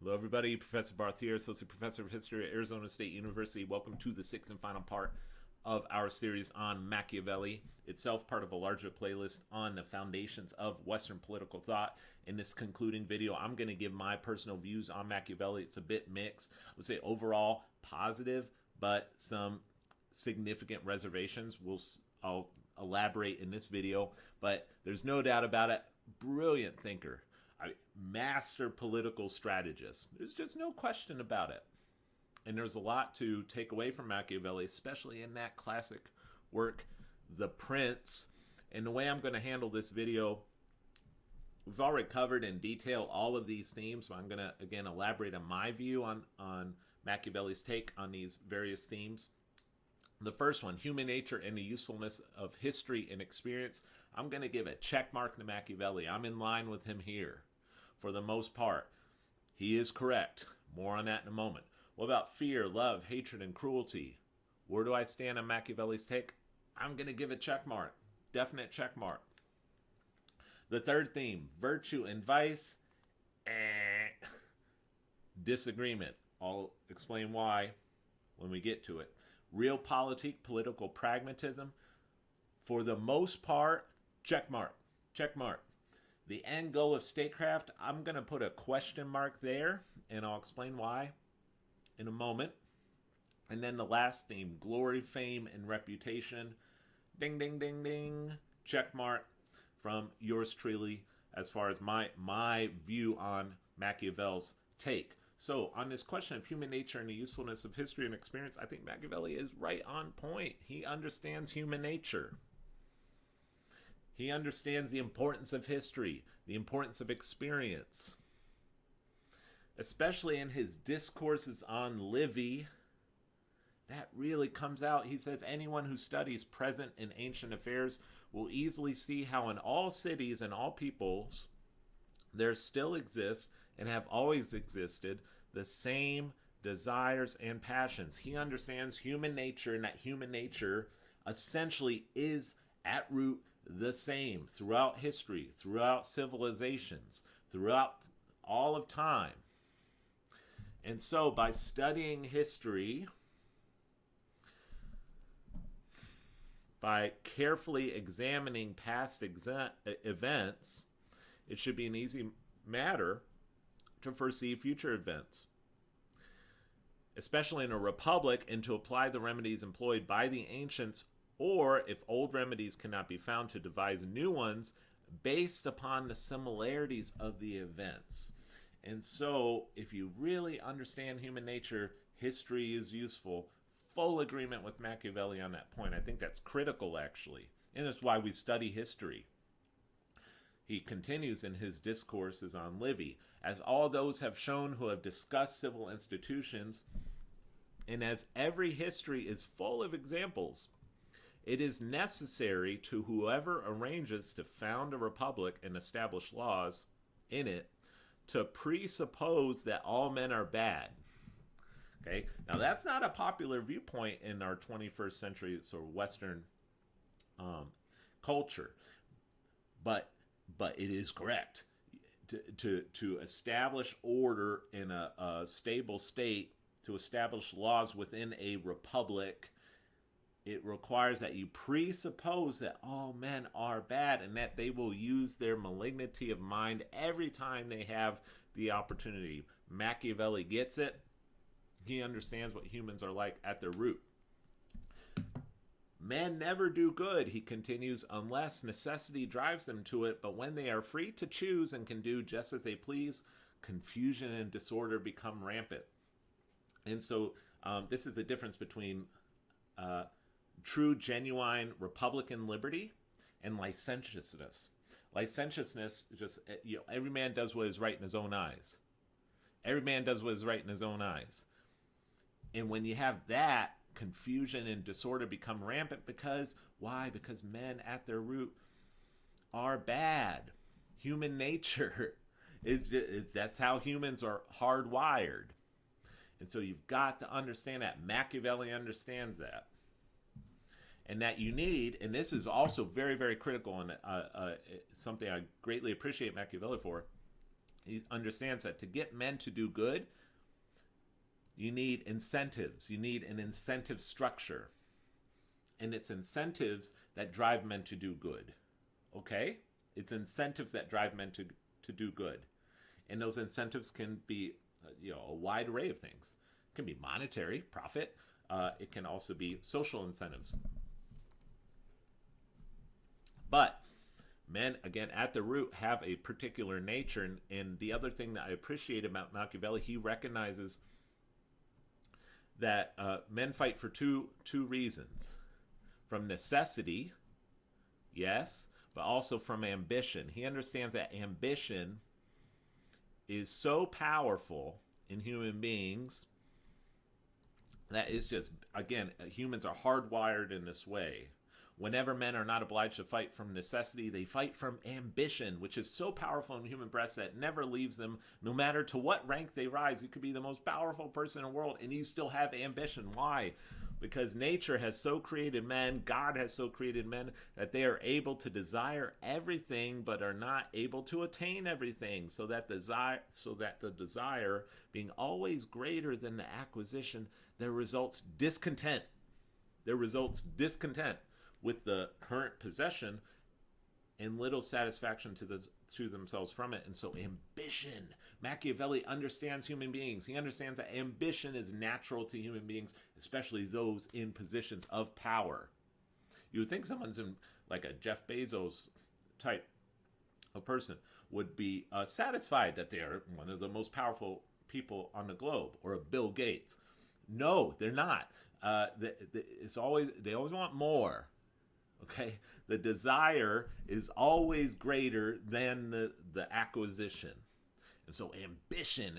Hello, everybody. Professor Barth here, Associate Professor of History at Arizona State University. Welcome to the sixth and final part of our series on Machiavelli, itself part of a larger playlist on the foundations of Western political thought. In this concluding video, I'm going to give my personal views on Machiavelli. It's a bit mixed. I would say overall positive, but some significant reservations. I'll elaborate in this video, but there's no doubt about it. Brilliant thinker. Master political strategist. There's just no question about it. And there's a lot to take away from Machiavelli, especially in that classic work, The Prince. And the way I'm going to handle this video, we've already covered in detail all of these themes, so I'm going to, again, elaborate on my view on Machiavelli's take on these various themes. The first one, human nature and the usefulness of history and experience. I'm going to give a check mark to Machiavelli. I'm in line with him here. For the most part, he is correct. More on that in a moment. What about fear, love, hatred, and cruelty? Where do I stand on Machiavelli's take? I'm going to give a check mark. Definite check mark. The third theme, virtue and vice. Disagreement. I'll explain why when we get to it. Realpolitik, political pragmatism. For the most part, check mark. Check mark. The end goal of statecraft, I'm going to put a question mark there, and I'll explain why in a moment. And then the last theme, glory, fame, and reputation. Ding, ding, ding, ding. Check mark from yours truly as far as my view on Machiavelli's take. So on this question of human nature and the usefulness of history and experience, I think Machiavelli is right on point. He understands human nature. He understands the importance of history, the importance of experience. Especially in his discourses on Livy, that really comes out. He says, anyone who studies present and ancient affairs will easily see how in all cities and all peoples there still exists and have always existed the same desires and passions. He understands human nature, and that human nature essentially is at root the same throughout history, throughout civilizations, throughout all of time. And so by studying history, by carefully examining past events, it should be an easy matter to foresee future events, especially in a republic, and to apply the remedies employed by the ancients, or if old remedies cannot be found, to devise new ones based upon the similarities of the events. And so if you really understand human nature, history is useful. Full agreement with Machiavelli on that point. I think that's critical, actually. And that's why we study history. He continues in his discourses on Livy, as all those have shown who have discussed civil institutions, and as every history is full of examples, it is necessary to whoever arranges to found a republic and establish laws in it to presuppose that all men are bad. Okay, now that's not a popular viewpoint in our 21st century sort of Western culture, but it is correct. To establish order in a stable state, to establish laws within a republic, it requires that you presuppose that all men are bad and that they will use their malignity of mind every time they have the opportunity. Machiavelli gets it. He understands what humans are like at their root. Men never do good, he continues, unless necessity drives them to it. But when they are free to choose and can do just as they please, confusion and disorder become rampant. And so this is a difference between true, genuine Republican liberty and licentiousness. Licentiousness, just, every man does what is right in his own eyes. Every man does what is right in his own eyes. And when you have that, confusion and disorder become rampant. Because, why? Because men at their root are bad. Human nature that's how humans are hardwired. And so you've got to understand that. Machiavelli understands that. And that you need, and this is also very, very critical, and something I greatly appreciate Machiavelli for, He understands that to get men to do good, you need incentives. You need an incentive structure. And it's incentives that drive men to do good. Okay? It's incentives that drive men to do good. And those incentives can be a wide array of things. It can be monetary, profit. It can also be social incentives. But men, again, at the root, have a particular nature. And the other thing that I appreciate about Machiavelli, he recognizes that men fight for two reasons. From necessity, yes, but also from ambition. He understands that ambition is so powerful in human beings that is just, again, humans are hardwired in this way. Whenever men are not obliged to fight from necessity, they fight from ambition, which is so powerful in human breasts that never leaves them, no matter to what rank they rise. You could be the most powerful person in the world, and you still have ambition. Why? Because nature has so created men, God has so created men, that they are able to desire everything, but are not able to attain everything. So that the desire being always greater than the acquisition, there results discontent. There results discontent with the current possession and little satisfaction to themselves from it. And so ambition, Machiavelli understands human beings. He understands that ambition is natural to human beings, especially those in positions of power. You would think someone's in like a Jeff Bezos type of person would be satisfied that they are one of the most powerful people on the globe, or a Bill Gates. No, they're not. They always want more. Okay, the desire is always greater than the acquisition. And so ambition,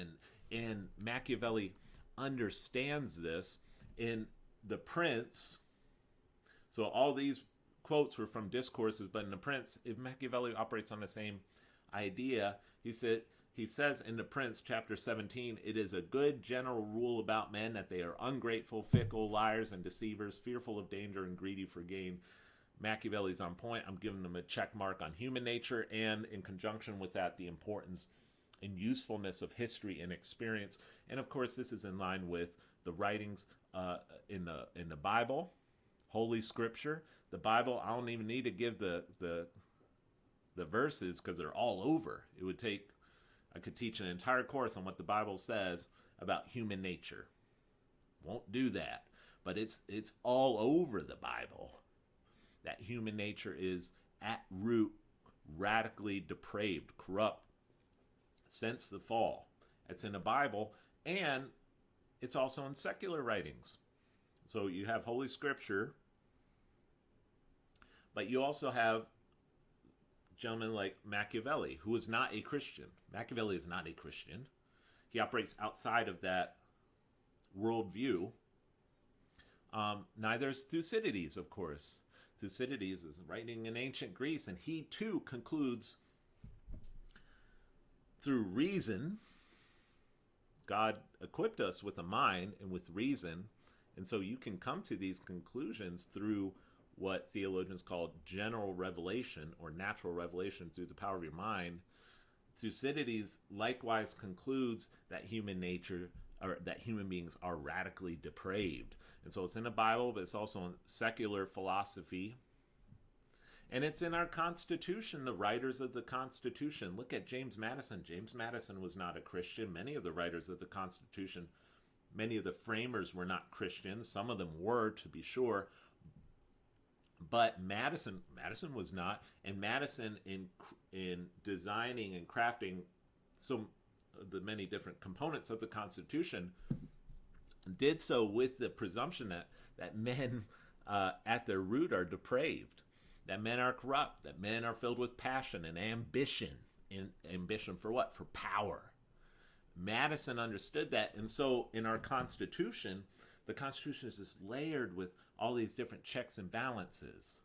and Machiavelli understands this in The Prince. So all these quotes were from discourses, but in The Prince, if Machiavelli operates on the same idea, he says in The Prince, chapter 17, it is a good general rule about men that they are ungrateful, fickle, liars, and deceivers, fearful of danger, and greedy for gain. Machiavelli's on point. I'm giving them a check mark on human nature, and in conjunction with that, the importance and usefulness of history and experience. And of course, this is in line with the writings in the Bible, Holy Scripture. The Bible, I don't even need to give the verses because they're all over. I could teach an entire course on what the Bible says about human nature. Won't do that, but it's all over the Bible. That human nature is at root radically depraved, corrupt since the fall. It's in the Bible, and it's also in secular writings. So you have Holy Scripture, but you also have gentlemen like Machiavelli, who is not a Christian. Machiavelli is not a Christian. He operates outside of that worldview. Neither is Thucydides, of course. Thucydides is writing in ancient Greece, and he too concludes through reason. God equipped us with a mind and with reason, and so you can come to these conclusions through what theologians call general revelation or natural revelation through the power of your mind. Thucydides likewise concludes that human nature, or that human beings are radically depraved. And so it's in the Bible, but it's also in secular philosophy. And it's in our Constitution, the writers of the Constitution. Look at James Madison. James Madison was not a Christian. Many of the writers of the Constitution, many of the framers were not Christians. Some of them were, to be sure. But Madison was not. And Madison, in designing and crafting so the many different components of the Constitution, did so with the presumption that men at their root are depraved, that men are corrupt, that men are filled with passion and ambition. And ambition for what? For power. Madison understood that, and so in our Constitution, the Constitution is just layered with all these different checks and balances.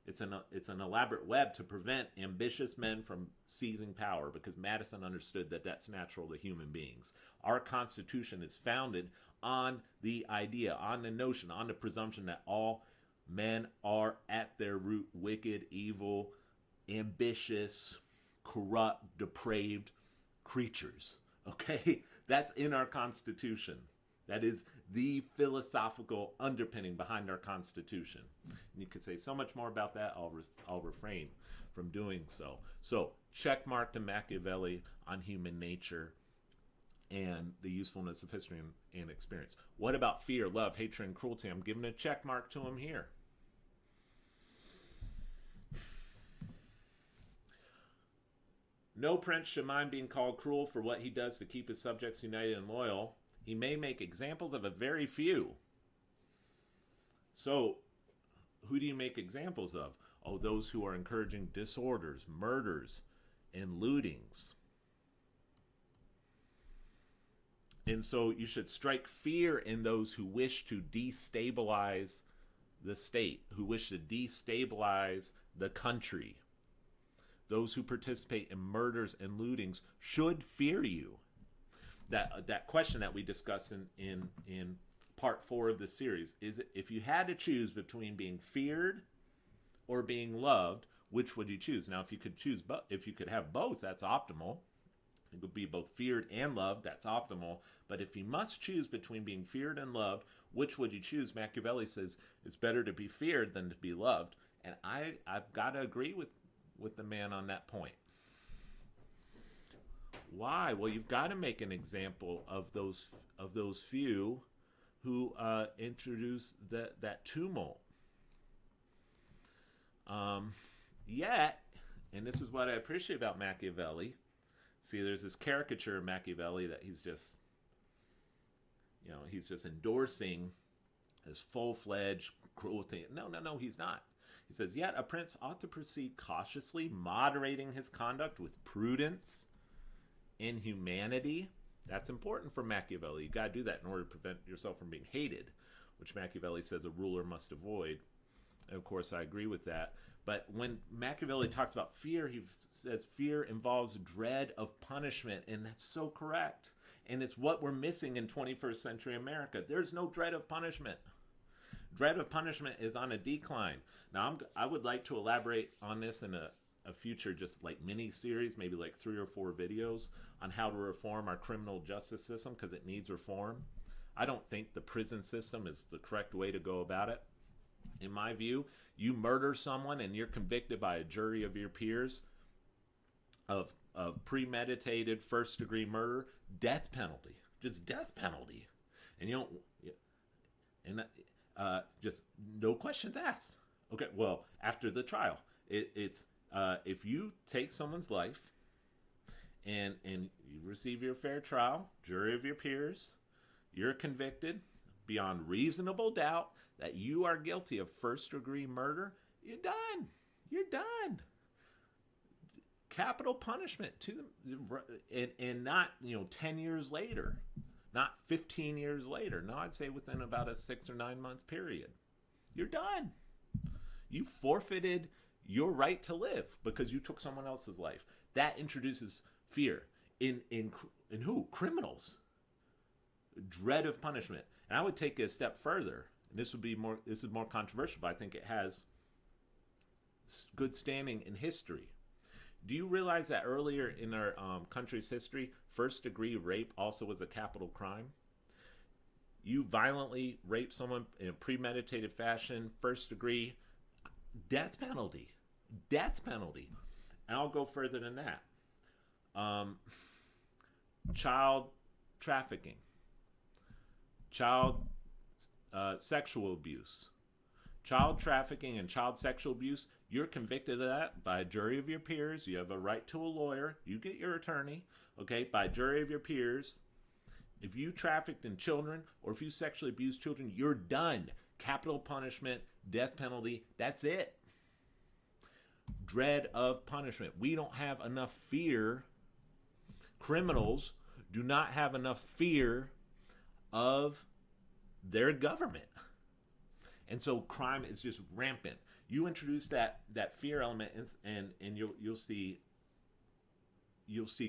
It's an elaborate web to prevent ambitious men from seizing power, because Madison understood that that's natural to human beings. Our Constitution is founded on the idea, on the notion, on the presumption that all men are at their root wicked, evil, ambitious, corrupt, depraved, creatures. Okay? That's in our Constitution. That is the philosophical underpinning behind our Constitution. And you could say so much more about that. I'll refrain from doing so. So, check mark to Machiavelli on human nature and the usefulness of history and experience. What about fear, love, hatred, and cruelty? I'm giving a check mark to him here. No prince should mind being called cruel for what he does to keep his subjects united and loyal. He may make examples of a very few. So, who do you make examples of? Oh, those who are encouraging disorders, murders, and lootings. And so you should strike fear in those who wish to destabilize the state, who wish to destabilize the country. Those who participate in murders and lootings should fear you. That question that we discussed in part 4 of the series is, if you had to choose between being feared or being loved, which would you choose? Now, if you could have both, that's optimal. It would be both feared and loved, that's optimal. But if you must choose between being feared and loved, which would you choose? Machiavelli says it's better to be feared than to be loved. And I've got to agree with the man on that point. Why? Well, you've got to make an example of those few who introduce that tumult. Yet, and this is what I appreciate about Machiavelli. See, there's this caricature of Machiavelli that he's just endorsing as full-fledged cruelty. No, he's not. He says, yet a prince ought to proceed cautiously, moderating his conduct with prudence and humanity. That's important for Machiavelli. You got to do that in order to prevent yourself from being hated, which Machiavelli says a ruler must avoid. And of course, I agree with that. But when Machiavelli talks about fear, he says fear involves dread of punishment, and that's so correct. And it's what we're missing in 21st century America. There's no dread of punishment. Dread of punishment is on a decline. Now, I would like to elaborate on this in a future just like mini series, maybe like 3 or 4 videos on how to reform our criminal justice system, because it needs reform. I don't think the prison system is the correct way to go about it. In my view, you murder someone and you're convicted by a jury of your peers of premeditated first-degree murder, death penalty, just death penalty, and you don't, just no questions asked. Okay, well, after the trial, it's if you take someone's life and you receive your fair trial, jury of your peers, you're convicted beyond reasonable doubt that you are guilty of first-degree murder, you're done. You're done. Capital punishment to them, and not 10 years later, not 15 years later. No, I'd say within about a 6 or 9 month period, you're done. You forfeited your right to live because you took someone else's life. That introduces fear in who? Criminals. Dread of punishment. And I would take it a step further. And this is more controversial, but I think it has good standing in history. Do you realize that earlier in our country's history, first-degree rape also was a capital crime? You violently rape someone in a premeditated fashion, first degree, death penalty. Death penalty. And I'll go further than that. Child trafficking. Child sexual abuse. Child trafficking and child sexual abuse, you're convicted of that by a jury of your peers. You have a right to a lawyer. You get your attorney, okay, by a jury of your peers. If you trafficked in children or if you sexually abused children, you're done. Capital punishment, death penalty, that's it. Dread of punishment. We don't have enough fear. Criminals do not have enough fear of their government. And so crime is just rampant. You introduce that fear element and you'll see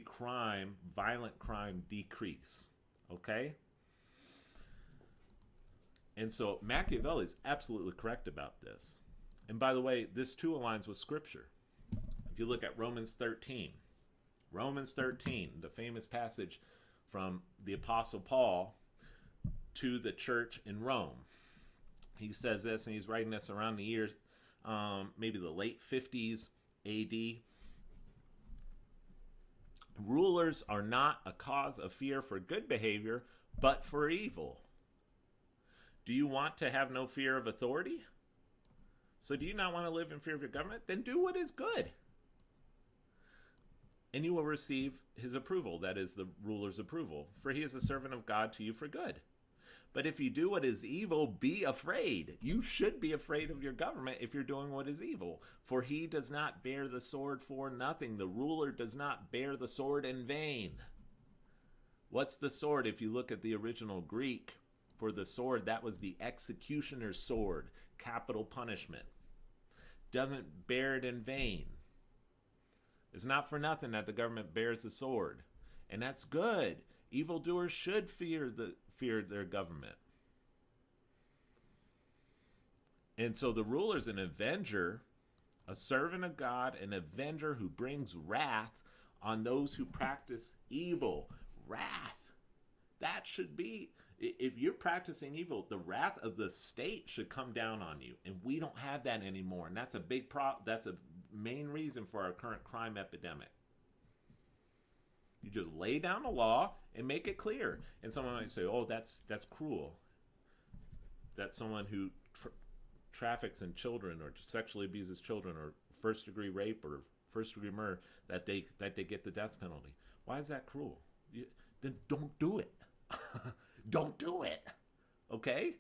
crime, violent crime decrease. Okay? And so Machiavelli is absolutely correct about this. And by the way, this too aligns with Scripture. If you look at Romans 13, Romans 13, the famous passage from the Apostle Paul to the church in Rome. He says this, and he's writing this around the year, maybe the late 50s AD. Rulers are not a cause of fear for good behavior, but for evil. Do you want to have no fear of authority? So do you not want to live in fear of your government? Then do what is good, and you will receive his approval, that is the ruler's approval, for he is a servant of God to you for good. But if you do what is evil, be afraid. You should be afraid of your government if you're doing what is evil. For he does not bear the sword for nothing. The ruler does not bear the sword in vain. What's the sword? If you look at the original Greek for the sword, that was the executioner's sword, capital punishment. Doesn't bear it in vain. It's not for nothing that the government bears the sword. And that's good. Evildoers should fear their government. And so the ruler is an avenger, a servant of God, an avenger who brings wrath on those who practice evil. Wrath. That should be, if you're practicing evil, the wrath of the state should come down on you. And we don't have that anymore. And that's a big problem. That's a main reason for our current crime epidemic. You just lay down the law and make it clear. And someone might say, oh, that's cruel. That's someone who traffics in children or sexually abuses children or first-degree rape or first-degree murder, that they get the death penalty. Why is that cruel? Then don't do it. Don't do it. Okay?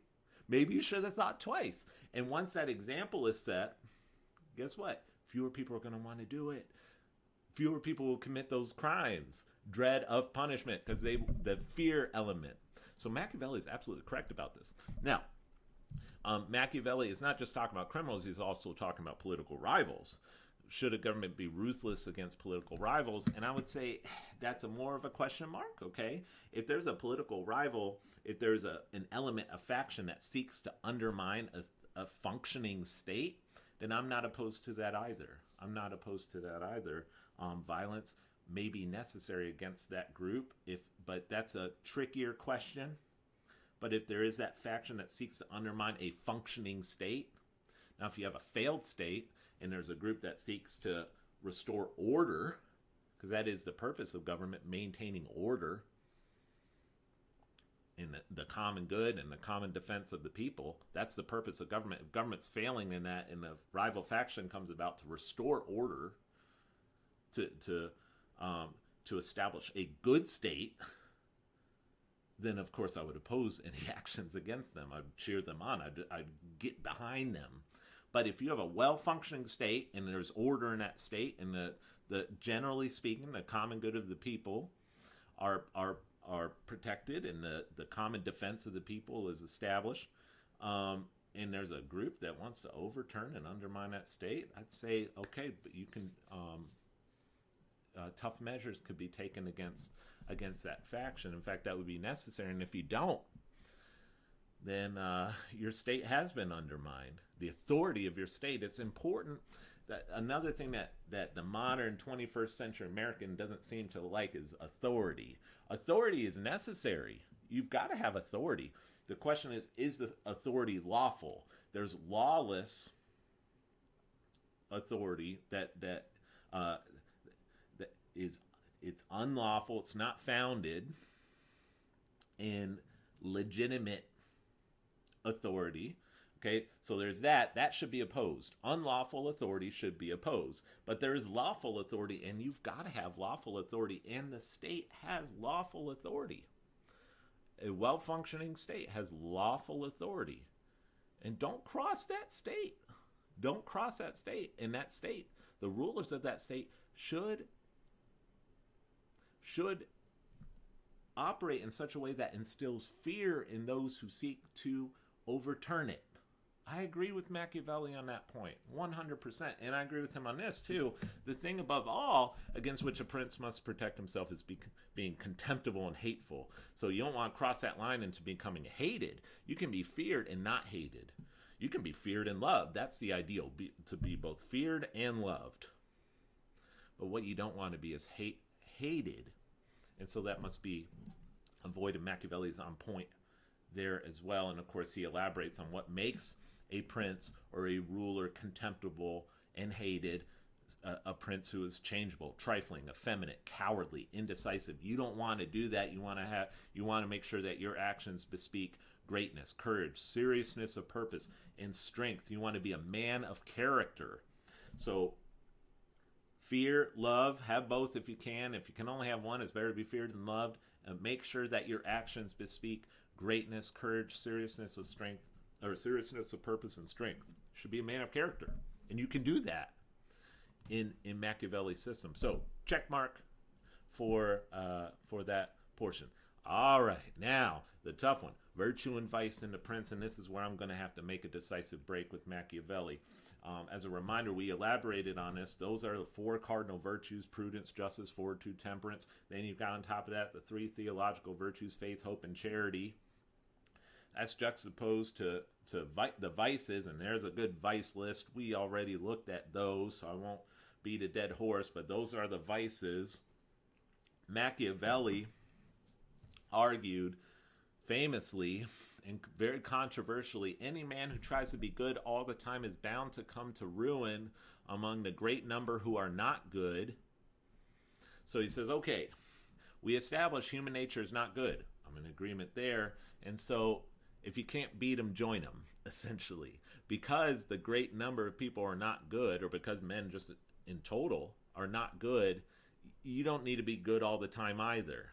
Maybe you should have thought twice. And once that example is set, guess what? Fewer people are going to want to do it. Fewer people will commit those crimes. Dread of punishment, because the fear element. So Machiavelli is absolutely correct about this. Now, Machiavelli is not just talking about criminals, he's also talking about political rivals. Should a government be ruthless against political rivals? And I would say that's more of a question mark, okay? If there's a political rival, if there's an element, a faction that seeks to undermine a functioning state, then I'm not opposed to that either. Violence may be necessary against that group, but that's a trickier question. But if there is that faction that seeks to undermine a functioning state, now if you have a failed state and there's a group that seeks to restore order, because that is the purpose of government, maintaining order in the common good and the common defense of the people, that's the purpose of government. If government's failing in that and the rival faction comes about to restore order, to establish a good state, then of course I would oppose any actions against them. I'd cheer them on. I'd get behind them. But if you have a well-functioning state and there's order in that state, and the generally speaking, the common good of the people are protected, and the common defense of the people is established, and there's a group that wants to overturn and undermine that state, I'd say, okay, but you can tough measures could be taken against that faction. In fact, that would be necessary. And if you don't, then your state has been undermined. The authority of your state. It's important. That another thing that the modern 21st century American doesn't seem to like is authority. Authority is necessary. You've got to have authority. The question is the authority lawful? There's lawless authority that is, it's unlawful. It's not founded in legitimate authority. Okay, so there's that should be opposed. Unlawful authority should be opposed. But there is lawful authority, and you've got to have lawful authority, and the state has lawful authority. A well-functioning state has lawful authority. And don't cross that state. Don't cross that state. In that state, the rulers of that state should operate in such a way that instills fear in those who seek to overturn it. I agree with Machiavelli on that point, 100%. And I agree with him on this, too. The thing above all against which a prince must protect himself is being contemptible and hateful. So you don't want to cross that line into becoming hated. You can be feared and not hated. You can be feared and loved. That's the ideal, to be both feared and loved. But what you don't want to be is hated. And so that must be avoided. Machiavelli's on point there as well. And of course, he elaborates on what makes a prince or a ruler contemptible and hated. A prince who is changeable, trifling, effeminate, cowardly, indecisive. You don't want to do that. You want to make sure that your actions bespeak greatness, courage, seriousness of purpose, and strength. You want to be a man of character. So fear, love, have both if you can. If you can only have one, it's better to be feared than loved. And make sure that your actions bespeak greatness, courage, seriousness of strength, or seriousness of purpose and strength. You should be a man of character. And you can do that in Machiavelli's system. So check mark for that portion. All right, now the tough one: virtue and vice in the prince. And this is where I'm going to have to make a decisive break with Machiavelli. As a reminder, we elaborated on this. Those are the 4 cardinal virtues: prudence, justice, fortitude, temperance. Then you've got on top of that the 3 theological virtues: faith, hope, and charity. That's juxtaposed to the vices, and there's a good vice list. We already looked at those, so I won't beat a dead horse, but those are the vices. Machiavelli argued famously and very controversially, any man who tries to be good all the time is bound to come to ruin among the great number who are not good. So he says, okay, we establish human nature is not good. I'm in agreement there. And so if you can't beat them, join them, essentially. Because the great number of people are not good, or because men just in total are not good, you don't need to be good all the time either.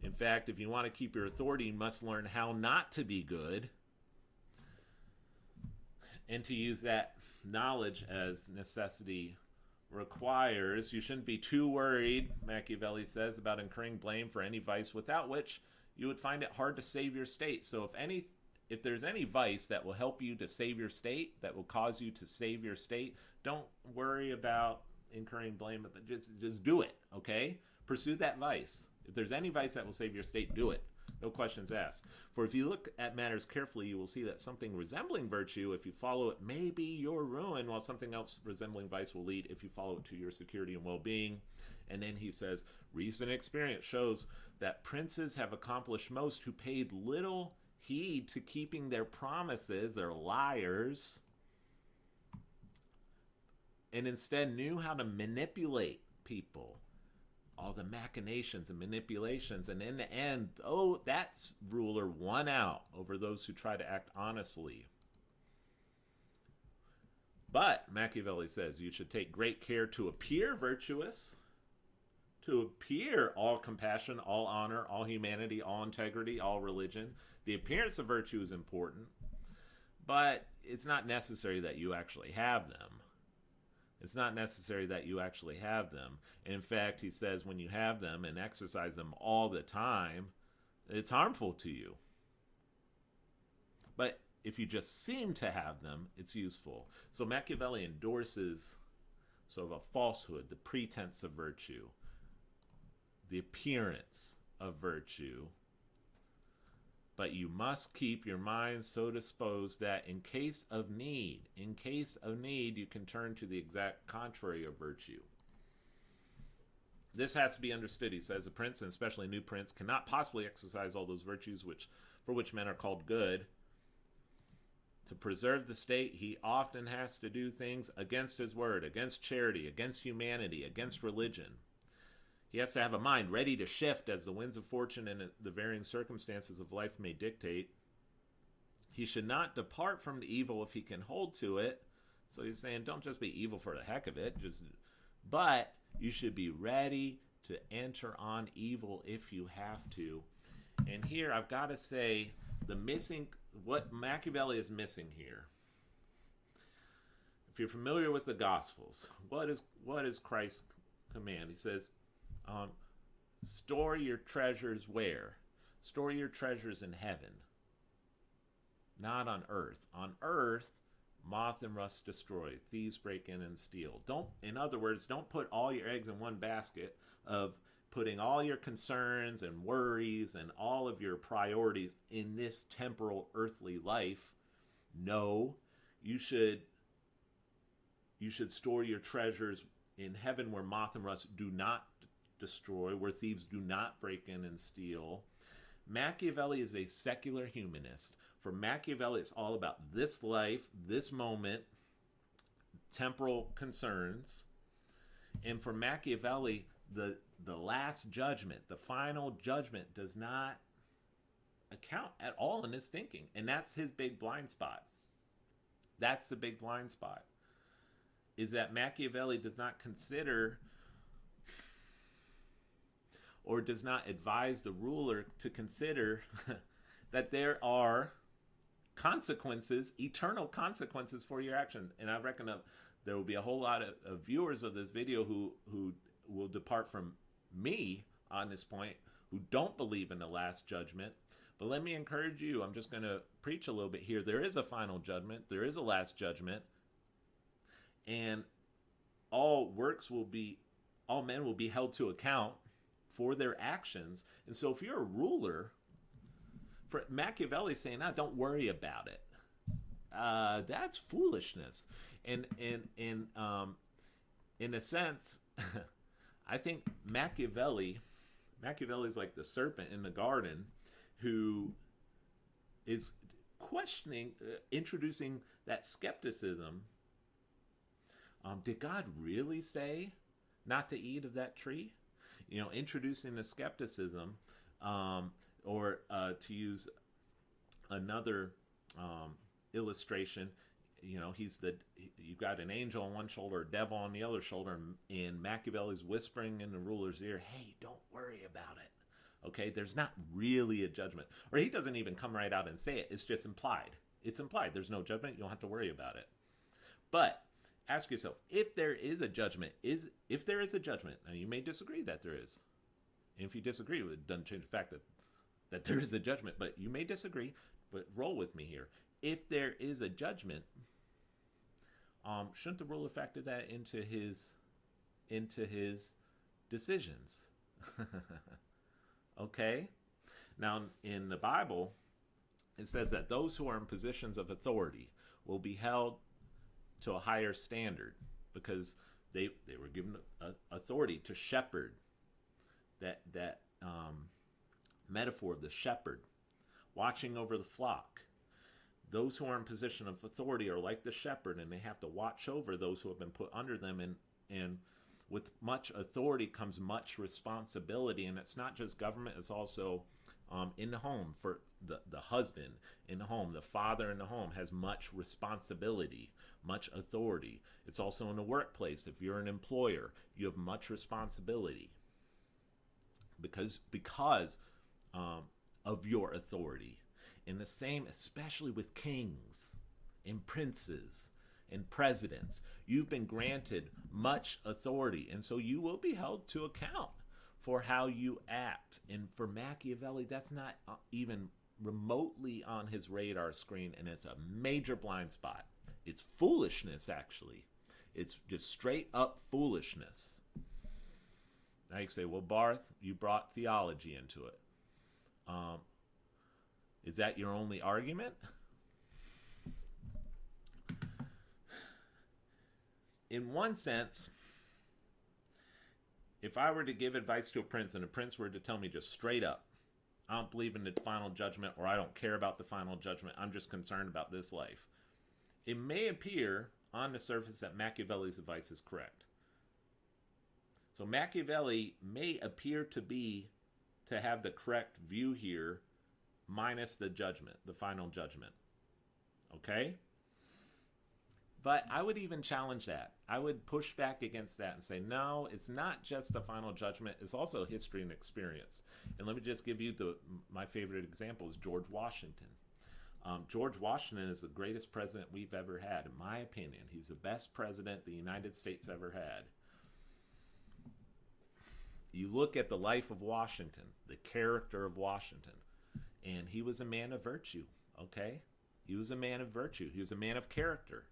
In fact, if you want to keep your authority, you must learn how not to be good and to use that knowledge as necessity requires. You shouldn't be too worried, Machiavelli says, about incurring blame for any vice without which you would find it hard to save your state. So if there's any vice that will help you to save your state, that will cause you to save your state, don't worry about incurring blame, but just do it, okay? Pursue that vice. If there's any vice that will save your state, do it. No questions asked. For if you look at matters carefully, you will see that something resembling virtue, if you follow it, may be your ruin, while something else resembling vice will lead, if you follow it, to your security and well-being. And then he says, recent experience shows that princes have accomplished most who paid little heed to keeping their promises. They're liars. And instead knew how to manipulate people. All the machinations and manipulations. And in the end, that ruler won out over those who try to act honestly. But, Machiavelli says, you should take great care to appear virtuous, to appear all compassion, all honor, all humanity, all integrity, all religion. The appearance of virtue is important, but it's not necessary that you actually have them. It's not necessary that you actually have them. In fact, he says when you have them and exercise them all the time, it's harmful to you. But if you just seem to have them, it's useful. So Machiavelli endorses sort of a falsehood, the pretense of virtue, the appearance of virtue. But you must keep your mind so disposed that in case of need, you can turn to the exact contrary of virtue. This has to be understood, he says. A prince, and especially a new prince, cannot possibly exercise all those virtues for which men are called good. To preserve the state, he often has to do things against his word, against charity, against humanity, against religion. He has to have a mind ready to shift as the winds of fortune and the varying circumstances of life may dictate. He should not depart from the evil if he can hold to it. So he's saying don't just be evil for the heck of it, but you should be ready to enter on evil if you have to. And here I've got to say what Machiavelli is missing here. If you're familiar with the Gospels, what is Christ's command? He says, store your treasures where? Store your treasures in heaven, not on earth. On earth, moth and rust destroy, thieves break in and steal. In other words, don't put all your eggs in one basket of putting all your concerns and worries and all of your priorities in this temporal earthly life. No, you should store your treasures in heaven where moth and rust do not destroy, where thieves do not break in and steal. Machiavelli is a secular humanist. For Machiavelli, it's all about this life, this moment, temporal concerns. And for Machiavelli, the last judgment, the final judgment, does not account at all in his thinking. And that's his big blind spot. That's the big blind spot. Is that Machiavelli does not consider or does not advise the ruler to consider that there are consequences, eternal consequences for your action. And I reckon there will be a whole lot of viewers of this video who will depart from me on this point, who don't believe in the last judgment. But let me encourage you, I'm just going to preach a little bit here. There is a final judgment. There is a last judgment. And all men will be held to account for their actions. And so if you're a ruler, for Machiavelli saying, don't worry about it. That's foolishness. And in a sense, I think Machiavelli is like the serpent in the garden who is questioning, introducing that skepticism. Did God really say not to eat of that tree? Introducing the skepticism, or to use another illustration, you've got an angel on one shoulder, a devil on the other shoulder, and Machiavelli's whispering in the ruler's ear, hey, don't worry about it. Okay, there's not really a judgment. Or he doesn't even come right out and say it. It's just implied. It's implied. There's no judgment. You don't have to worry about it. But ask yourself, if there is a judgment, now you may disagree that there is. And if you disagree, it doesn't change the fact that there is a judgment, but you may disagree, but roll with me here. If there is a judgment, shouldn't the ruler factor that into his decisions? Okay? Now, in the Bible, it says that those who are in positions of authority will be held to a higher standard because they were given authority to shepherd. That metaphor of the shepherd watching over the flock. Those who are in position of authority are like the shepherd, and they have to watch over those who have been put under them. And with much authority comes much responsibility. And it's not just government, it's also in the home. For the husband in the home, the father in the home has much responsibility, much authority. It's also in the workplace. If you're an employer, you have much responsibility because of your authority. And the same, especially with kings and princes and presidents, you've been granted much authority, and so you will be held to account for how you act. And for Machiavelli, that's not even remotely on his radar screen, and it's a major blind spot. It's foolishness, actually. It's just straight up foolishness. Now you say, well, Barth, you brought theology into it. Is that your only argument? In one sense, if I were to give advice to a prince and a prince were to tell me just straight up, I don't believe in the final judgment, or I don't care about the final judgment, I'm just concerned about this life, it may appear on the surface that Machiavelli's advice is correct. So Machiavelli may appear to have the correct view here, minus the judgment, the final judgment. Okay? But I would even challenge that. I would push back against that and say, no, it's not just the final judgment. It's also history and experience. And let me just give you my favorite example is George Washington. George Washington is the greatest president we've ever had, in my opinion. He's the best president the United States ever had. You look at the life of Washington, the character of Washington, and he was a man of virtue, okay? He was a man of virtue. He was a man of character.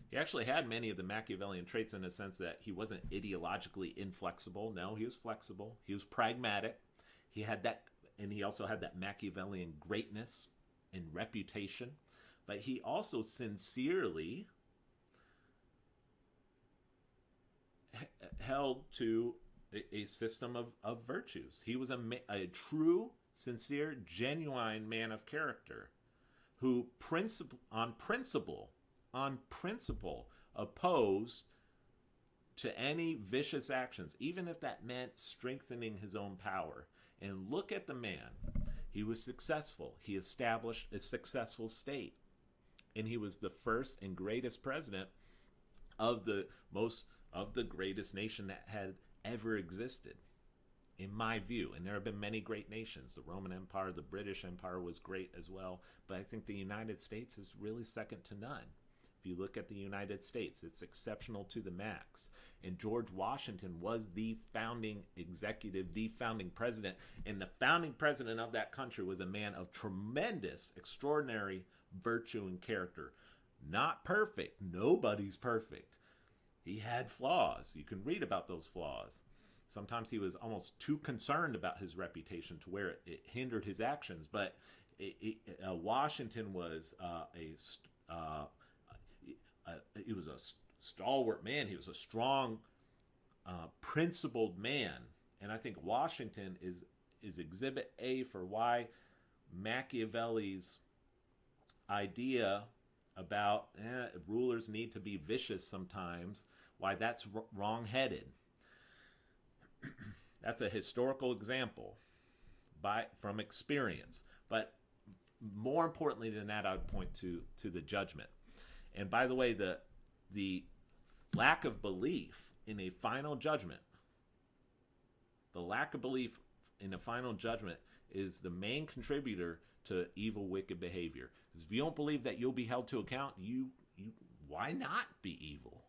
He actually had many of the Machiavellian traits in the sense that he wasn't ideologically inflexible. No, he was flexible. He was pragmatic. He had that, and he also had that Machiavellian greatness and reputation. But he also sincerely held to a system of virtues. He was a true, sincere, genuine man of character who on principle opposed to any vicious actions, even if that meant strengthening his own power. And look at the man. He was successful. He established a successful state. And he was the first and greatest president of the greatest nation that had ever existed, in my view. And there have been many great nations. The Roman Empire, the British Empire was great as well. But I think the United States is really second to none. If you look at the United States, it's exceptional to the max. And George Washington was the founding executive, the founding president. And the founding president of that country was a man of tremendous, extraordinary virtue and character. Not perfect. Nobody's perfect. He had flaws. You can read about those flaws. Sometimes he was almost too concerned about his reputation to where it hindered his actions. But Washington was he was a stalwart man. He was a strong, principled man. And I think Washington is exhibit A for why Machiavelli's idea about rulers need to be vicious sometimes, why that's wrong-headed. That's a historical example from experience. But more importantly than that, I would point to the judgment. And by the way, the lack of belief in a final judgment, is the main contributor to evil, wicked behavior. Because if you don't believe that you'll be held to account, why not be evil?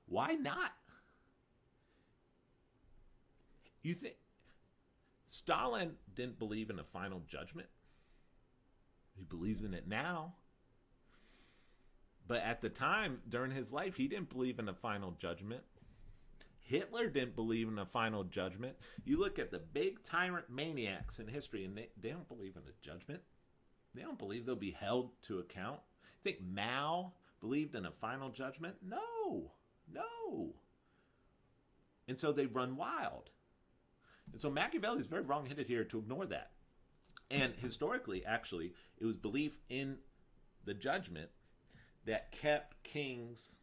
Why not? You think Stalin didn't believe in a final judgment? He believes in it now. But at the time, during his life, he didn't believe in a final judgment. Hitler didn't believe in a final judgment. You look at the big tyrant maniacs in history, and they don't believe in a judgment. They don't believe they'll be held to account. You think Mao believed in a final judgment? No. And so they run wild. And so Machiavelli is very wrong-headed here to ignore that. And historically, actually, it was belief in the judgment that kept kings,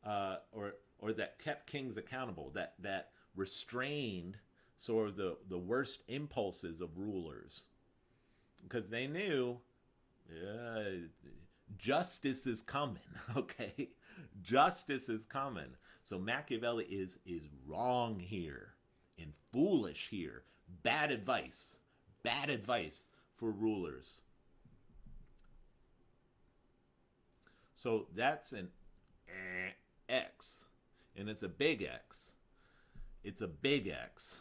or that kept kings accountable, that restrained sort of the worst impulses of rulers, because they knew justice is coming. Okay, justice is coming. So Machiavelli is wrong here and foolish here. Bad advice for rulers. So that's an X, and it's a big X. It's a big X.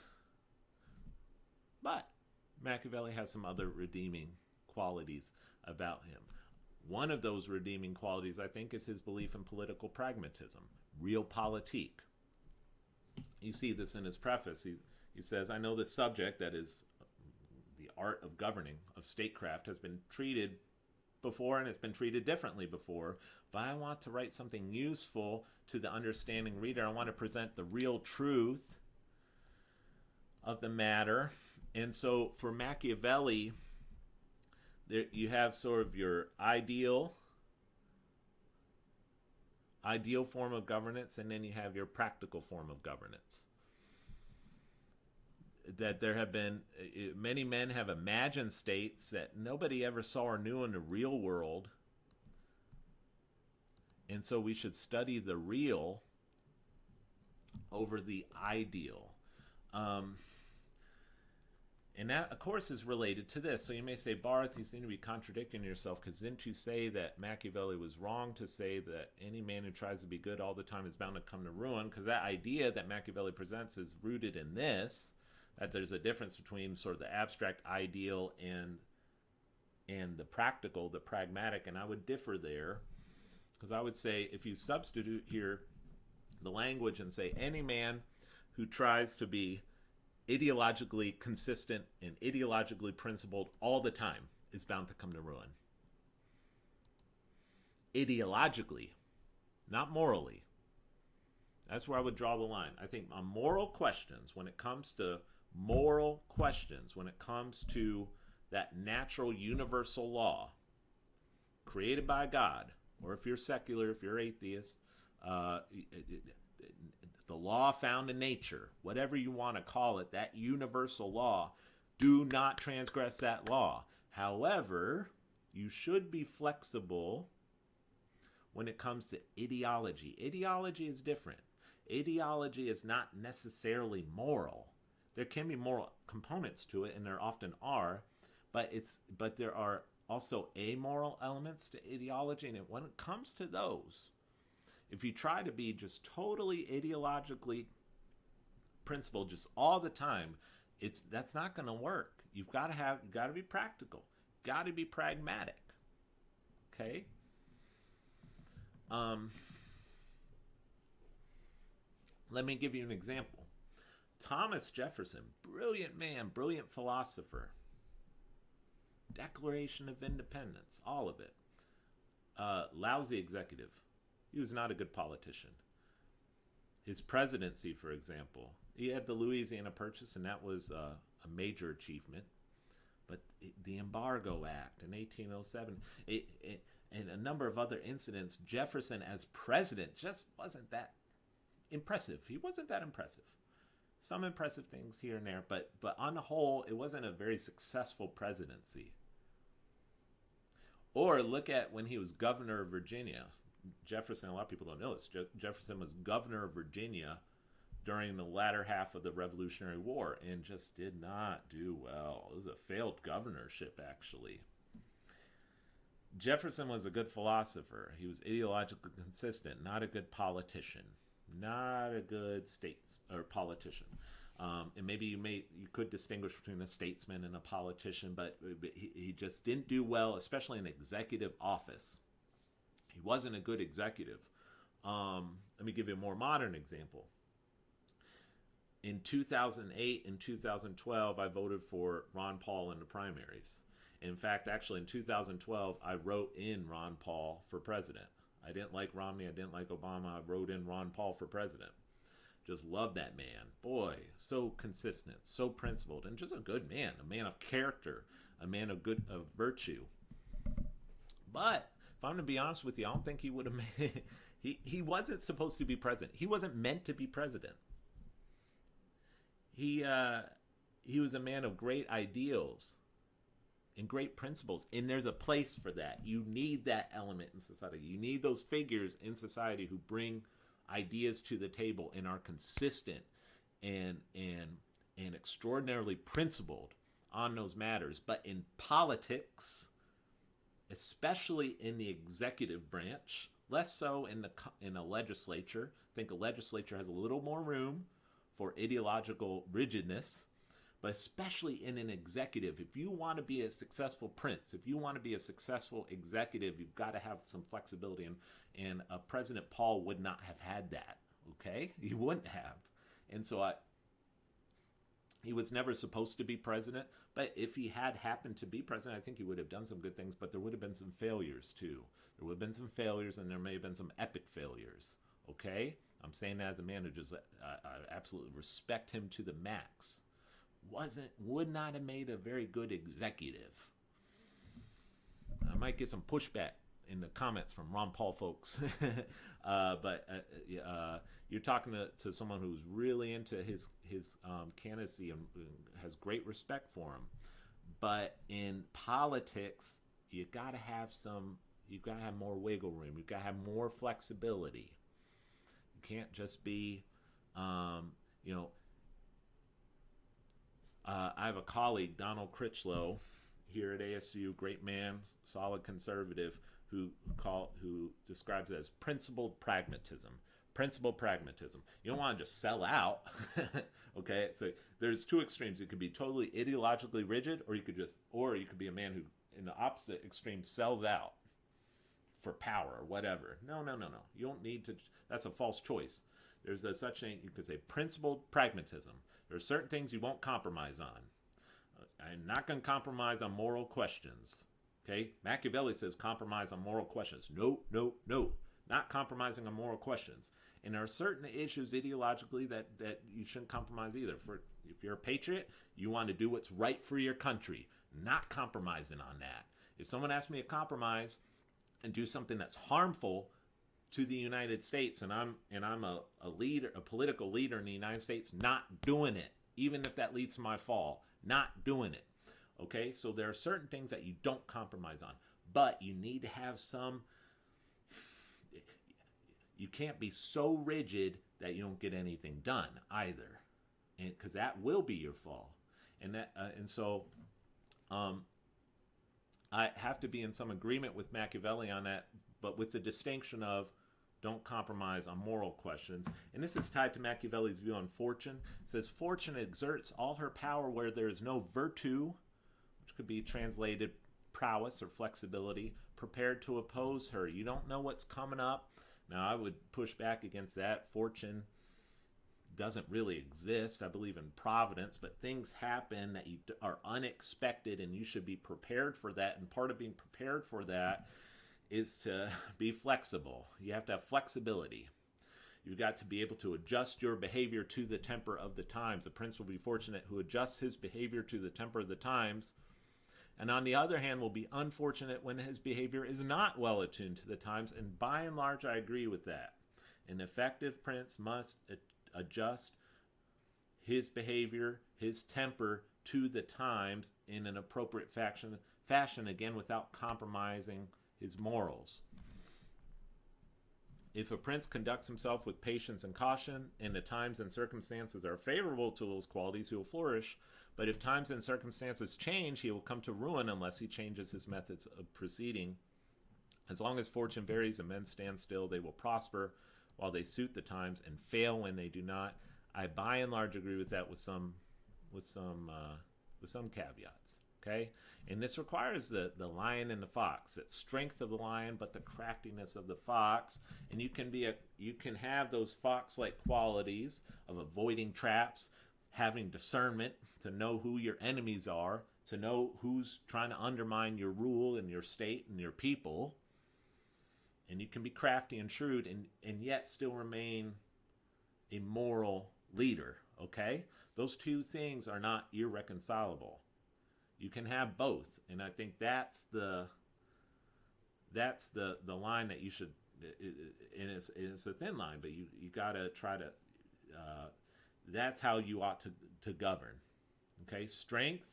But Machiavelli has some other redeeming qualities about him. One of those redeeming qualities, I think, is his belief in political pragmatism, Realpolitik. You see this in his preface. He says, I know the subject, that is the art of governing, of statecraft, has been treated before, and it's been treated differently before, but I want to write something useful to the understanding reader. I want to present the real truth of the matter. And so for Machiavelli, there you have sort of your ideal form of governance, and then you have your practical form of governance. That there have been, many men have imagined states that nobody ever saw or knew in the real world. And so we should study the real over the ideal. And that, of course, is related to this. So you may say, Barth, you seem to be contradicting yourself, because didn't you say that Machiavelli was wrong to say that any man who tries to be good all the time is bound to come to ruin? Because that idea that Machiavelli presents is rooted in this, that there's a difference between sort of the abstract ideal and the practical, the pragmatic, and I would differ there, because I would say if you substitute here the language and say any man who tries to be ideologically consistent and ideologically principled all the time is bound to come to ruin. Ideologically, not morally. That's where I would draw the line. I think on moral questions, when it comes to moral questions, when it comes to that natural universal law created by God, or if you're secular, if you're atheist, the law found in nature, whatever you want to call it, that universal law, do not transgress that law. However, you should be flexible when it comes to ideology. Ideology is different. Ideology is not necessarily moral. There can be moral components to it, and there often are, but there are also amoral elements to ideology, and when it comes to those, if you try to be just totally ideologically principled just all the time, that's not going to work. You've got to be practical, got to be pragmatic. Okay. Let me give you an example. Thomas Jefferson, brilliant man, brilliant philosopher. Declaration of Independence, all of it. Lousy executive. He was not a good politician. His presidency, for example, he had the Louisiana Purchase, and that was a major achievement. But the Embargo Act in 1807, and a number of other incidents, Jefferson as president just wasn't that impressive. He wasn't that impressive. Some impressive things here and there, but on the whole, it wasn't a very successful presidency. Or look at when he was governor of Virginia. Jefferson, a lot of people don't know this, Jefferson was governor of Virginia during the latter half of the Revolutionary War and just did not do well. It was a failed governorship, actually. Jefferson was a good philosopher. He was ideologically consistent, not a good politician, not a good politician. And maybe you could distinguish between a statesman and a politician, but he just didn't do well, especially in executive office. He wasn't a good executive. Let me give you a more modern example. In 2008 and 2012, I voted for Ron Paul in the primaries. In fact, actually in 2012, I wrote in Ron Paul for president. I didn't like Romney. I didn't like Obama. I wrote in Ron Paul for president. Just love that man. Boy, so consistent, so principled, and just a good man, a man of character, a man of virtue. But if I'm going to be honest with you, I don't think he would have made he wasn't supposed to be president. He wasn't meant to be president. He was a man of great ideals and great principles, and there's a place for that. You need that element in society. You need those figures in society who bring ideas to the table and are consistent and extraordinarily principled on those matters. But in politics, especially in the executive branch, less so in a legislature. I think a legislature has a little more room for ideological rigidness, but especially in an executive, if you want to be a successful prince, if you want to be a successful executive, you've got to have some flexibility. And President Paul would not have had that, okay? He wouldn't have. And so he was never supposed to be president, but if he had happened to be president, I think he would have done some good things, but there would have been some failures too. There would have been some failures, and there may have been some epic failures, okay? I'm saying that as a man who just I absolutely respect him to the max. Would not have made a very good executive. I might get some pushback in the comments from Ron Paul folks, but you're talking to someone who's really into his candidacy and has great respect for him. But in politics, you got to have more wiggle room. You got to have more flexibility. You can't just be, I have a colleague, Donald Critchlow, here at ASU, great man, solid conservative, who describes it as principled pragmatism. Principled pragmatism. You don't want to just sell out. Okay, so there's two extremes. You could be totally ideologically rigid, or you could be a man who, in the opposite extreme, sells out for power or whatever. No. You don't need to. That's a false choice. There's such thing, you could say principled pragmatism. There are certain things you won't compromise on. I'm not going to compromise on moral questions. Okay? Machiavelli says compromise on moral questions. No. Not compromising on moral questions. And there are certain issues ideologically that you shouldn't compromise either. If you're a patriot, you want to do what's right for your country, not compromising on that. If someone asks me to compromise and do something that's harmful to the United States, and I'm a leader, a political leader in the United States, not doing it, even if that leads to my fall, not doing it. Okay, so there are certain things that you don't compromise on, but you need to have some. You can't be so rigid that you don't get anything done either, and because that will be your fall, so I have to be in some agreement with Machiavelli on that, but with the distinction of don't compromise on moral questions. And this is tied to Machiavelli's view on fortune. It says, fortune exerts all her power where there is no virtue, which could be translated prowess or flexibility, prepared to oppose her. You don't know what's coming up. Now, I would push back against that. Fortune doesn't really exist. I believe in providence, but things happen that are unexpected, and you should be prepared for that. And part of being prepared for that is to be flexible. You have to have flexibility. You've got to be able to adjust your behavior to the temper of the times. A prince will be fortunate who adjusts his behavior to the temper of the times, and on the other hand will be unfortunate when his behavior is not well attuned to the times. And by and large, I agree with that. An effective prince must adjust his behavior, his temper to the times in an appropriate fashion, again, without compromising his morals. If a prince conducts himself with patience and caution, and the times and circumstances are favorable to those qualities, he will flourish. But if times and circumstances change, he will come to ruin unless he changes his methods of proceeding. As long as fortune varies and men stand still, they will prosper while they suit the times and fail when they do not. I by and large agree with that with some caveats. Okay, and this requires the lion and the fox, that strength of the lion, but the craftiness of the fox. And you can have those fox-like qualities of avoiding traps, having discernment to know who your enemies are, to know who's trying to undermine your rule and your state and your people. And you can be crafty and shrewd and yet still remain a moral leader. Okay, those two things are not irreconcilable. You can have both, and I think that's the line that you should. And it's a thin line, but you got to try to. That's how you ought to govern. Okay, strength,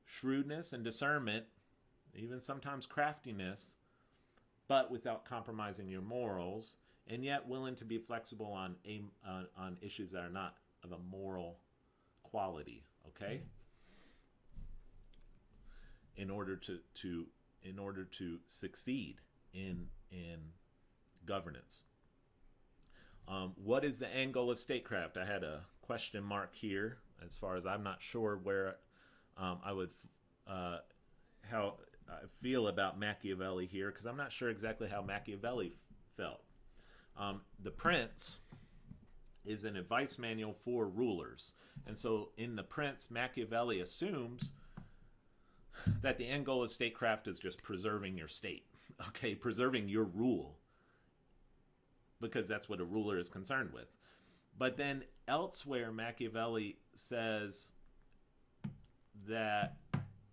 shrewdness, and discernment, even sometimes craftiness, but without compromising your morals, and yet willing to be flexible on issues that are not of a moral quality. Okay. In order to succeed in governance. What is the end goal of statecraft? I had a question mark here, as far as I'm not sure where I would how I feel about Machiavelli here, because I'm not sure exactly how Machiavelli felt. The Prince is an advice manual for rulers, and so in The Prince, Machiavelli assumes that the end goal of statecraft is just preserving your state, okay, preserving your rule, because that's what a ruler is concerned with. But then elsewhere, Machiavelli says that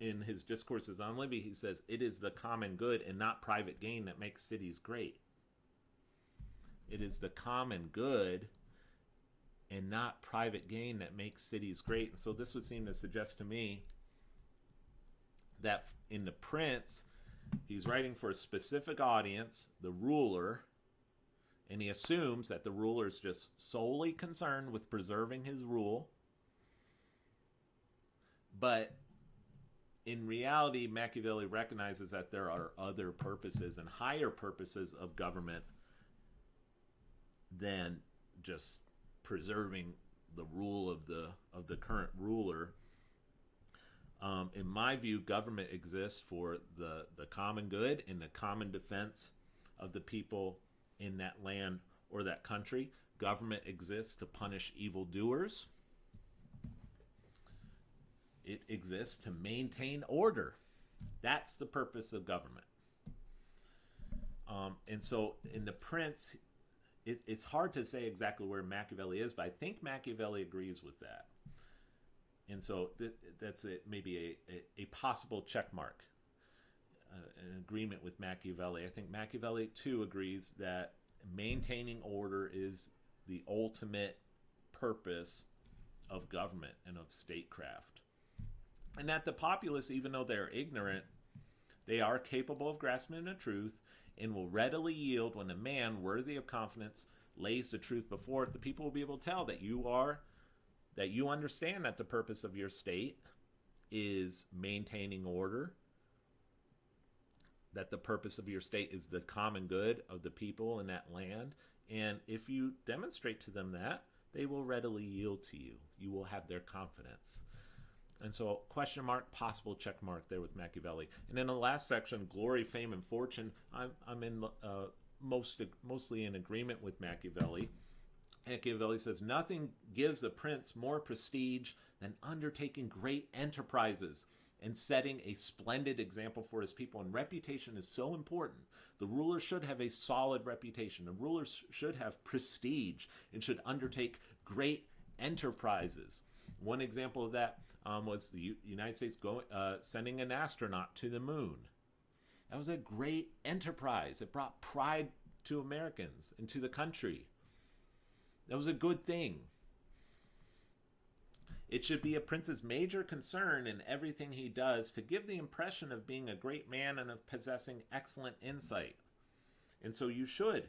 in his discourses on Livy, he says, it is the common good and not private gain that makes cities great. It is the common good and not private gain that makes cities great. And so this would seem to suggest to me that in The Prince, he's writing for a specific audience, the ruler, and he assumes that the ruler is just solely concerned with preserving his rule. But in reality, Machiavelli recognizes that there are other purposes and higher purposes of government than just preserving the rule of the current ruler. In my view, government exists for the common good and the common defense of the people in that land or that country. Government exists to punish evildoers. It exists to maintain order. That's the purpose of government. And so in The Prince, it's hard to say exactly where Machiavelli is, but I think Machiavelli agrees with that. And so that's maybe a possible check mark, an agreement with Machiavelli. I think Machiavelli, too, agrees that maintaining order is the ultimate purpose of government and of statecraft. And that the populace, even though they're ignorant, they are capable of grasping the truth and will readily yield when a man worthy of confidence lays the truth before it. The people will be able to tell that you understand that the purpose of your state is maintaining order, that the purpose of your state is the common good of the people in that land. And if you demonstrate to them that, they will readily yield to you. You will have their confidence. And so, question mark, possible check mark there with Machiavelli. And in the last section, glory, fame, and fortune, I'm in mostly in agreement with Machiavelli. Machiavelli says, nothing gives a prince more prestige than undertaking great enterprises and setting a splendid example for his people. And reputation is so important. The ruler should have a solid reputation. The ruler should have prestige and should undertake great enterprises. One example of that was the United States sending an astronaut to the moon. That was a great enterprise. It brought pride to Americans and to the country. That was a good thing. It should be a prince's major concern in everything he does to give the impression of being a great man and of possessing excellent insight. And so you should.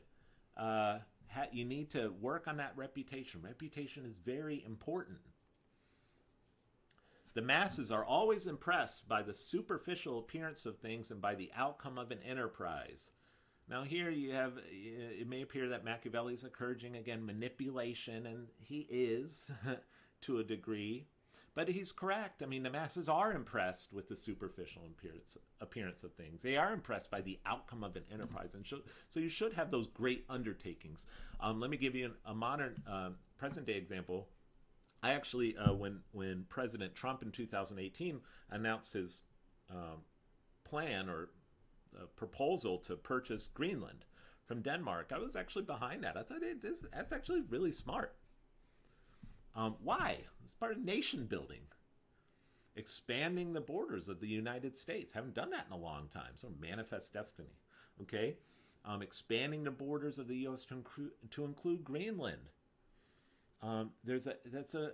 You need to work on that reputation. Reputation is very important. The masses are always impressed by the superficial appearance of things and by the outcome of an enterprise. Now here you have, it may appear that Machiavelli is encouraging, again, manipulation, and he is to a degree, but he's correct. I mean, the masses are impressed with the superficial appearance of things. They are impressed by the outcome of an enterprise, and so you should have those great undertakings. Let me give you a modern, present-day example. I actually, when President Trump in 2018 announced his plan or proposal to purchase Greenland from Denmark, I was actually behind that. I thought that's actually really smart. Why? It's part of nation building. Expanding the borders of the United States. Haven't done that in a long time. So manifest destiny. Okay? Expanding the borders of the U.S. to include Greenland. That's a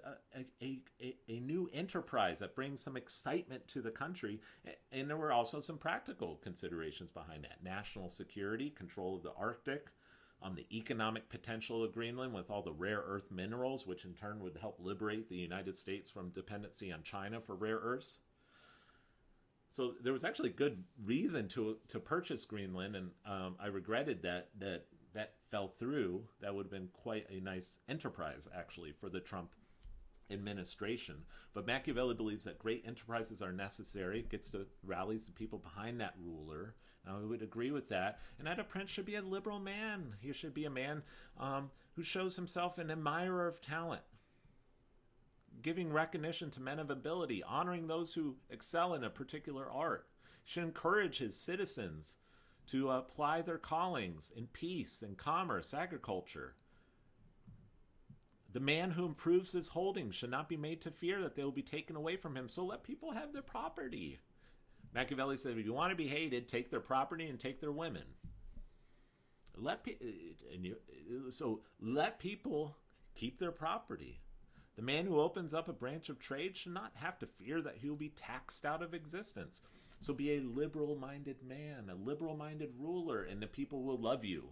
new enterprise that brings some excitement to the country, and there were also some practical considerations behind that: national security, control of the Arctic, the economic potential of Greenland with all the rare earth minerals, which in turn would help liberate the United States from dependency on China for rare earths. So there was actually good reason to purchase Greenland, and I regretted that fell through. That would have been quite a nice enterprise, actually, for the Trump administration. But Machiavelli believes that great enterprises are necessary, rallies the people behind that ruler. Now, we would agree with that. And that a prince should be a liberal man. He should be a man who shows himself an admirer of talent, giving recognition to men of ability, honoring those who excel in a particular art. He should encourage his citizens to apply their callings in peace and commerce, agriculture. The man who improves his holdings should not be made to fear that they will be taken away from him. So let people have their property. Machiavelli said, if you want to be hated, take their property and take their women. Let people keep their property. The man who opens up a branch of trade should not have to fear that he will be taxed out of existence. So be a liberal-minded man, a liberal-minded ruler, and the people will love you.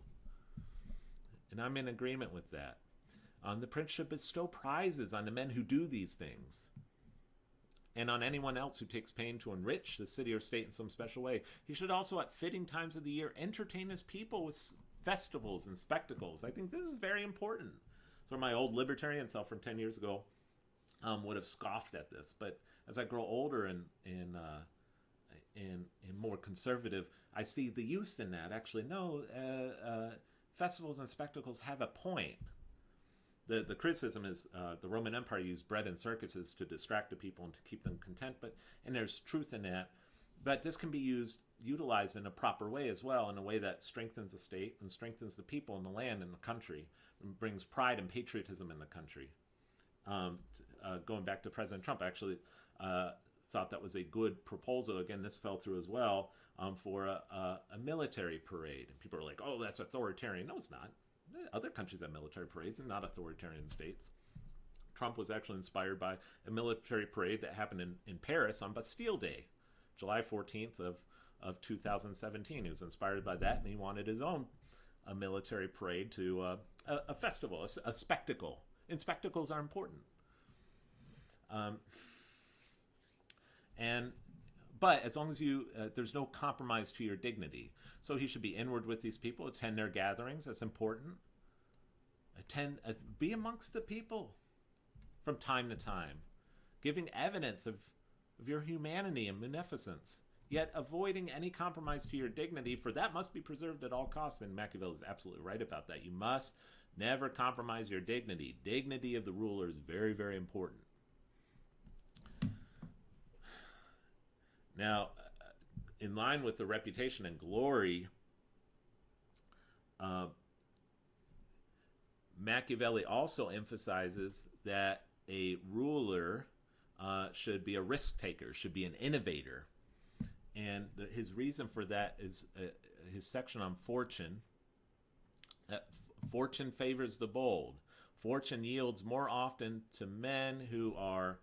And I'm in agreement with that. The prince should bestow prizes on the men who do these things, and on anyone else who takes pain to enrich the city or state in some special way. He should also, at fitting times of the year, entertain his people with festivals and spectacles. I think this is very important. So my old libertarian self from 10 years ago would have scoffed at this. But as I grow older and more conservative, I see the use in that. Actually, no, festivals and spectacles have a point. The criticism is the Roman Empire used bread and circuses to distract the people and to keep them content, and there's truth in that. But this can be used utilized in a proper way as well, in a way that strengthens the state and strengthens the people and the land and the country, and brings pride and patriotism in the country. Going back to President Trump, I actually thought that was a good proposal. Again, this fell through as well, for a military parade. And people are like, oh, that's authoritarian. No, it's not. Other countries have military parades and not authoritarian states. Trump was actually inspired by a military parade that happened in Paris on Bastille Day, July 14th of 2017. He was inspired by that, and he wanted his own military parade to a festival, a spectacle. And spectacles are important. But as long as there's no compromise to your dignity. So he should be inward with these people, attend their gatherings. That's important. Be amongst the people from time to time, giving evidence of your humanity and munificence, yet avoiding any compromise to your dignity, for that must be preserved at all costs. And Machiavel is absolutely right about that. You must never compromise your dignity. Dignity of the ruler is very, very important. Now, in line with the reputation and glory, Machiavelli also emphasizes that a ruler should be a risk taker, should be an innovator. And his reason for that is his section on fortune. Fortune favors the bold. Fortune yields more often to men who are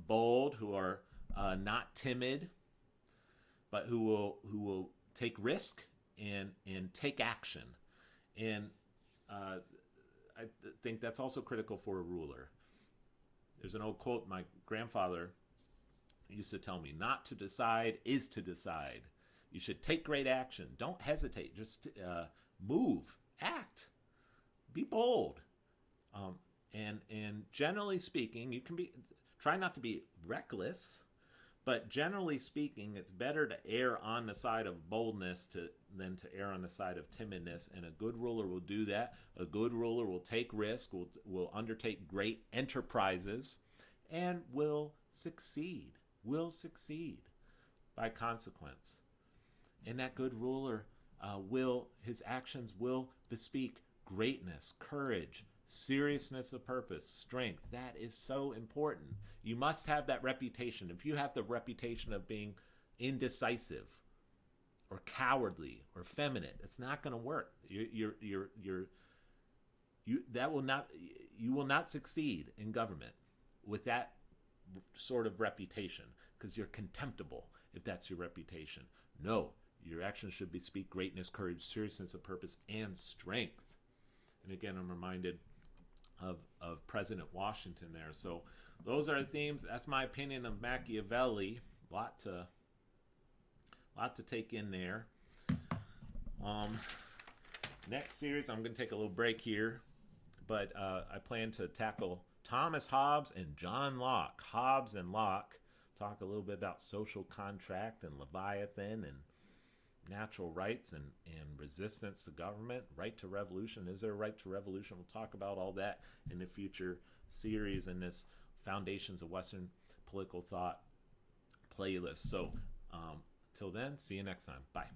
bold, who are not timid, but who will take risk and take action. And I think that's also critical for a ruler. There's an old quote my grandfather used to tell me: not to decide is to decide. You should take great action. Don't hesitate. Just move, act, be bold. And generally speaking, you can try not to be reckless, but generally speaking, it's better to err on the side of boldness than to err on the side of timidness. And a good ruler will do that. A good ruler will take risk, will undertake great enterprises, and will succeed by consequence. And that good ruler his actions will bespeak greatness, courage, seriousness of purpose, strength. That is so important. You must have that reputation. If you have the reputation of being indecisive or cowardly or effeminate, it's not going to work. You will not succeed in government with that sort of reputation, because you're contemptible if that's your reputation. No, your actions should bespeak greatness, courage, seriousness of purpose, and strength. And again, I'm reminded of President Washington there. So those are the themes. That's my opinion of Machiavelli. A lot to take in there. Next series, I'm going to take a little break here, but I plan to tackle Thomas Hobbes and John Locke. Hobbes and Locke talk a little bit about social contract and Leviathan and natural rights and resistance to government, right to revolution. Is there a right to revolution? We'll talk about all that in the future series in this Foundations of Western Political Thought playlist. So till then, see you next time. Bye.